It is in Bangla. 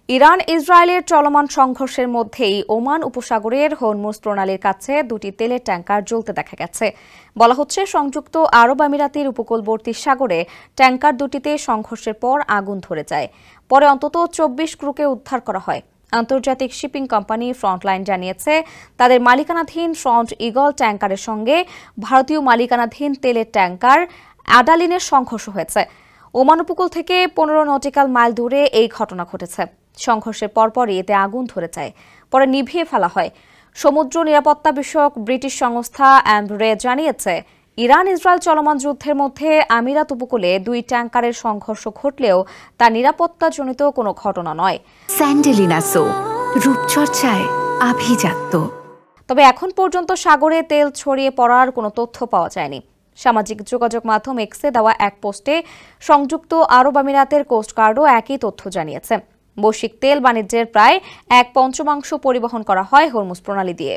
ইরান ইসরায়েলের চলমান সংঘর্ষের মধ্যেই ওমান উপসাগরের হরমুজ প্রণালীর কাছে দুটি তেলের ট্যাঙ্কার জ্বলতে দেখা গেছে। বলা হচ্ছে, সংযুক্ত আরব আমিরাতের উপকূলবর্তী সাগরে ট্যাঙ্কার দুটিতে সংঘর্ষের পর আগুন ধরে যায়। পরে অন্তত 24 ক্রুকে উদ্ধার করা হয়। আন্তর্জাতিক শিপিং কোম্পানি ফ্রন্টলাইন জানিয়েছে, তাদের মালিকানাধীন ফ্রন্ট ইগল ট্যাঙ্কারের সঙ্গে ভারতীয় মালিকানাধীন তেলের ট্যাঙ্কার অ্যাডালিনের সংঘর্ষ হয়েছে। ওমান উপকূল থেকে 15 নটিক্যাল মাইল দূরে এই ঘটনা ঘটেছে। সংঘর্ষের পরপরই এতে আগুন ধরে যায়, পরে নিভিয়ে ফেলা হয়। সমুদ্র নিরাপত্তা বিষয়ক ব্রিটিশ সংস্থা অ্যাম্বরে জানিয়েছে, ইরান ইসরায়েল চলমান যুদ্ধের মধ্যে আমিরাত উপকূলে দুই ট্যাঙ্কারের সংঘর্ষ ঘটলেও তা নিরাপত্তাজনিত কোনো ঘটনা নয়। স্যান্ডেলিনা সো, রূপচর্চায় আভিজাত্য। তবে এখন পর্যন্ত সাগরে তেল ছড়িয়ে পড়ার কোনো তথ্য পাওয়া যায়নি। সামাজিক যোগাযোগ মাধ্যম এক্সে দেওয়া এক পোস্টে সংযুক্ত আরব আমিরাতের কোস্টগার্ডও একই তথ্য জানিয়েছে। বৈশ্বিক তেল বাণিজ্যের প্রায় 1/5 পরিবহন করা হয় হরমুজ প্রণালী দিয়ে।